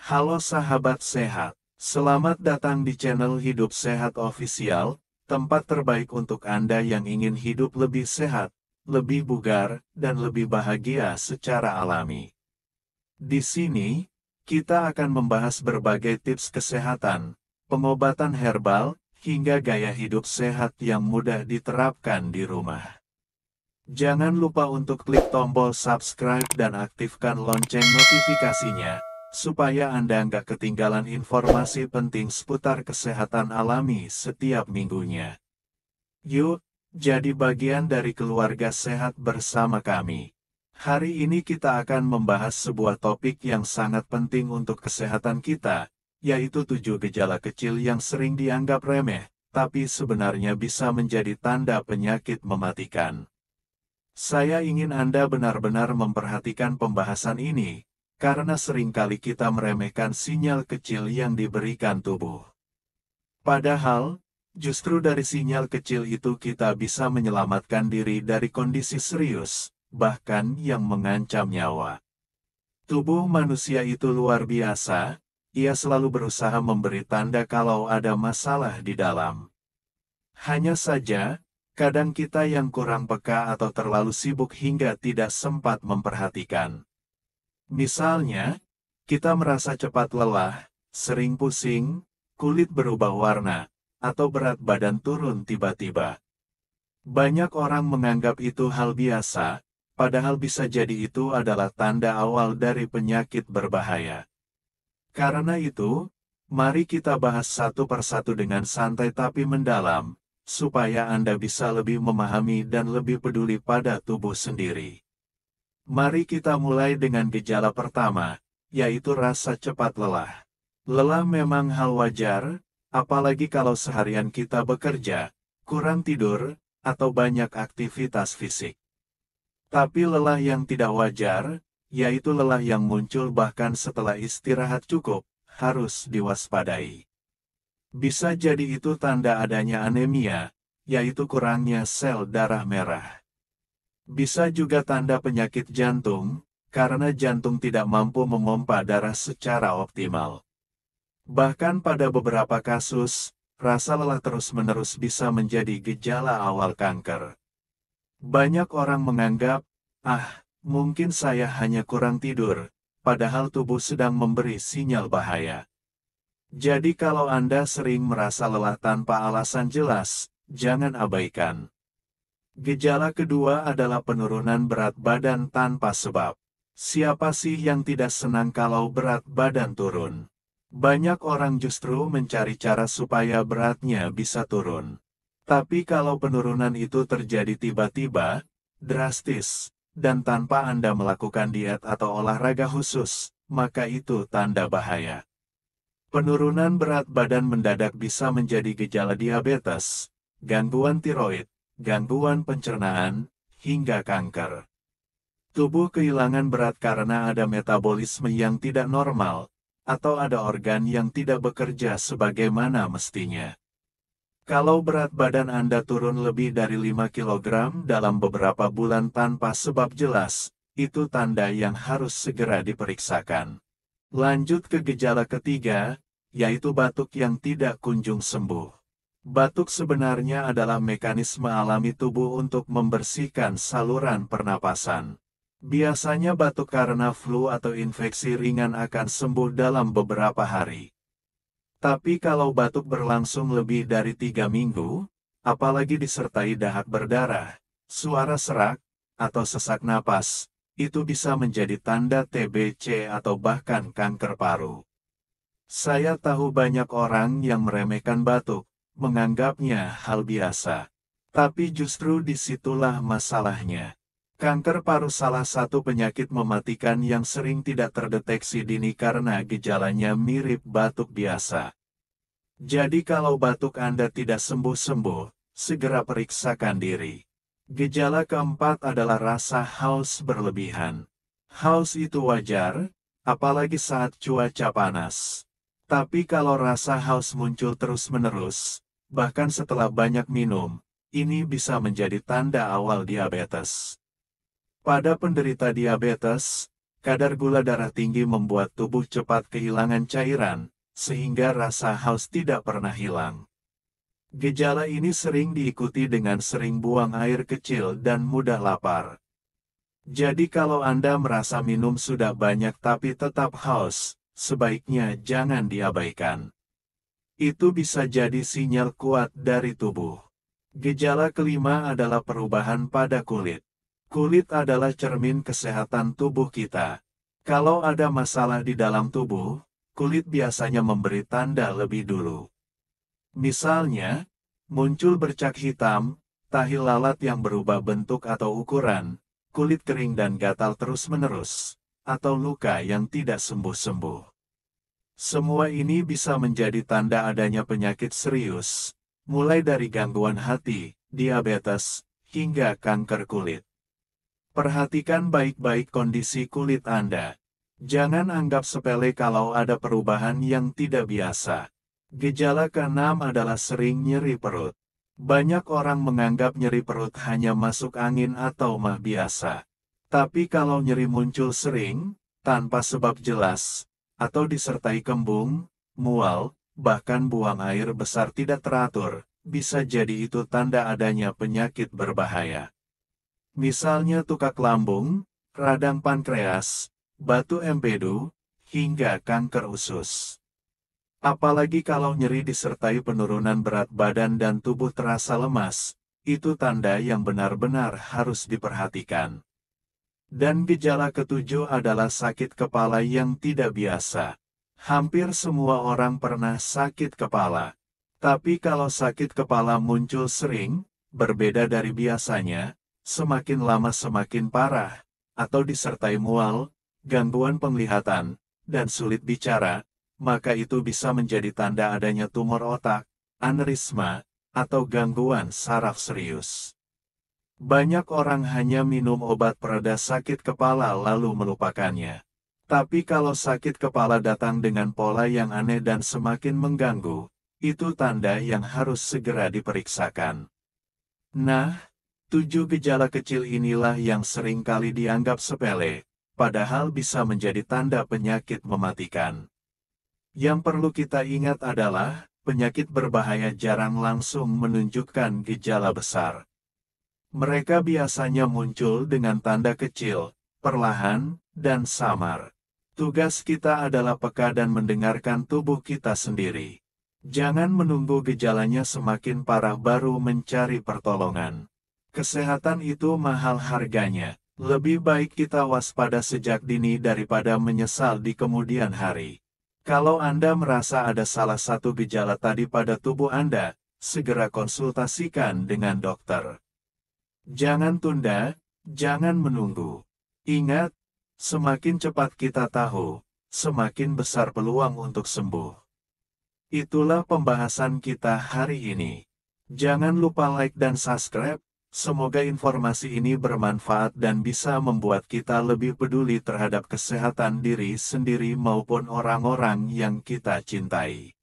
Halo sahabat sehat, selamat datang di channel Hidup Sehat Official, tempat terbaik untuk Anda yang ingin hidup lebih sehat, lebih bugar, dan lebih bahagia secara alami. Di sini, kita akan membahas berbagai tips kesehatan, pengobatan herbal, hingga gaya hidup sehat yang mudah diterapkan di rumah. Jangan lupa untuk klik tombol subscribe dan aktifkan lonceng notifikasinya, supaya Anda nggak ketinggalan informasi penting seputar kesehatan alami setiap minggunya. Yuk, jadi bagian dari keluarga sehat bersama kami. Hari ini kita akan membahas sebuah topik yang sangat penting untuk kesehatan kita, yaitu 7 gejala kecil yang sering dianggap remeh, tapi sebenarnya bisa menjadi tanda penyakit mematikan. Saya ingin Anda benar-benar memperhatikan pembahasan ini, karena seringkali kita meremehkan sinyal kecil yang diberikan tubuh. Padahal, justru dari sinyal kecil itu kita bisa menyelamatkan diri dari kondisi serius, bahkan yang mengancam nyawa. Tubuh manusia itu luar biasa, ia selalu berusaha memberi tanda kalau ada masalah di dalam. Hanya saja, kadang kita yang kurang peka atau terlalu sibuk hingga tidak sempat memperhatikan. Misalnya, kita merasa cepat lelah, sering pusing, kulit berubah warna, atau berat badan turun tiba-tiba. Banyak orang menganggap itu hal biasa, padahal bisa jadi itu adalah tanda awal dari penyakit berbahaya. Karena itu, mari kita bahas satu persatu dengan santai tapi mendalam, supaya Anda bisa lebih memahami dan lebih peduli pada tubuh sendiri. Mari kita mulai dengan gejala pertama, yaitu rasa cepat lelah. Lelah memang hal wajar, apalagi kalau seharian kita bekerja, kurang tidur, atau banyak aktivitas fisik. Tapi lelah yang tidak wajar, yaitu lelah yang muncul bahkan setelah istirahat cukup, harus diwaspadai. Bisa jadi itu tanda adanya anemia, yaitu kurangnya sel darah merah. Bisa juga tanda penyakit jantung, karena jantung tidak mampu memompa darah secara optimal. Bahkan pada beberapa kasus, rasa lelah terus-menerus bisa menjadi gejala awal kanker. Banyak orang menganggap, mungkin saya hanya kurang tidur, padahal tubuh sedang memberi sinyal bahaya. Jadi kalau Anda sering merasa lelah tanpa alasan jelas, jangan abaikan. Gejala kedua adalah penurunan berat badan tanpa sebab. Siapa sih yang tidak senang kalau berat badan turun? Banyak orang justru mencari cara supaya beratnya bisa turun. Tapi kalau penurunan itu terjadi tiba-tiba, drastis, dan tanpa Anda melakukan diet atau olahraga khusus, maka itu tanda bahaya. Penurunan berat badan mendadak bisa menjadi gejala diabetes, gangguan tiroid, gangguan pencernaan, hingga kanker. Tubuh kehilangan berat karena ada metabolisme yang tidak normal, atau ada organ yang tidak bekerja sebagaimana mestinya. Kalau berat badan Anda turun lebih dari 5 kg dalam beberapa bulan tanpa sebab jelas, itu tanda yang harus segera diperiksakan. Lanjut ke gejala ketiga, yaitu batuk yang tidak kunjung sembuh. Batuk sebenarnya adalah mekanisme alami tubuh untuk membersihkan saluran pernapasan. Biasanya batuk karena flu atau infeksi ringan akan sembuh dalam beberapa hari. Tapi kalau batuk berlangsung lebih dari 3 minggu, apalagi disertai dahak berdarah, suara serak, atau sesak napas, itu bisa menjadi tanda TBC atau bahkan kanker paru. Saya tahu banyak orang yang meremehkan batuk, menganggapnya hal biasa. Tapi justru disitulah masalahnya. Kanker paru salah satu penyakit mematikan yang sering tidak terdeteksi dini karena gejalanya mirip batuk biasa. Jadi kalau batuk Anda tidak sembuh-sembuh, segera periksakan diri. Gejala keempat adalah rasa haus berlebihan. Haus itu wajar, apalagi saat cuaca panas. Tapi kalau rasa haus muncul terus-menerus, bahkan setelah banyak minum, ini bisa menjadi tanda awal diabetes. Pada penderita diabetes, Kadar gula darah tinggi membuat tubuh cepat kehilangan cairan, sehingga rasa haus tidak pernah hilang. Gejala ini sering diikuti dengan sering buang air kecil dan mudah lapar. Jadi kalau Anda merasa minum sudah banyak tapi tetap haus, sebaiknya jangan diabaikan. Itu bisa jadi sinyal kuat dari tubuh. Gejala kelima adalah perubahan pada kulit. Kulit adalah cermin kesehatan tubuh kita. Kalau ada masalah di dalam tubuh, kulit biasanya memberi tanda lebih dulu. Misalnya, muncul bercak hitam, tahi lalat yang berubah bentuk atau ukuran, kulit kering dan gatal terus-menerus, atau luka yang tidak sembuh-sembuh. Semua ini bisa menjadi tanda adanya penyakit serius, mulai dari gangguan hati, diabetes, hingga kanker kulit. Perhatikan baik-baik kondisi kulit Anda. Jangan anggap sepele kalau ada perubahan yang tidak biasa. Gejala keenam adalah sering nyeri perut. Banyak orang menganggap nyeri perut hanya masuk angin atau mah biasa. Tapi kalau nyeri muncul sering, tanpa sebab jelas, atau disertai kembung, mual, bahkan buang air besar tidak teratur, bisa jadi itu tanda adanya penyakit berbahaya. Misalnya tukak lambung, radang pankreas, batu empedu, hingga kanker usus. Apalagi kalau nyeri disertai penurunan berat badan dan tubuh terasa lemas, itu tanda yang benar-benar harus diperhatikan. Dan gejala ketujuh adalah sakit kepala yang tidak biasa. Hampir semua orang pernah sakit kepala. Tapi kalau sakit kepala muncul sering, berbeda dari biasanya, semakin lama semakin parah, atau disertai mual, gangguan penglihatan, dan sulit bicara, maka itu bisa menjadi tanda adanya tumor otak, aneurisma, atau gangguan saraf serius. Banyak orang hanya minum obat pereda sakit kepala lalu melupakannya. Tapi kalau sakit kepala datang dengan pola yang aneh dan semakin mengganggu, itu tanda yang harus segera diperiksakan. Nah, 7 gejala kecil inilah yang sering kali dianggap sepele, padahal bisa menjadi tanda penyakit mematikan. Yang perlu kita ingat adalah, penyakit berbahaya jarang langsung menunjukkan gejala besar. Mereka biasanya muncul dengan tanda kecil, perlahan, dan samar. Tugas kita adalah peka dan mendengarkan tubuh kita sendiri. Jangan menunggu gejalanya semakin parah baru mencari pertolongan. Kesehatan itu mahal harganya. Lebih baik kita waspada sejak dini daripada menyesal di kemudian hari. Kalau Anda merasa ada salah satu gejala tadi pada tubuh Anda, segera konsultasikan dengan dokter. Jangan tunda, jangan menunggu. Ingat, semakin cepat kita tahu, semakin besar peluang untuk sembuh. Itulah pembahasan kita hari ini. Jangan lupa like dan subscribe. Semoga informasi ini bermanfaat dan bisa membuat kita lebih peduli terhadap kesehatan diri sendiri maupun orang-orang yang kita cintai.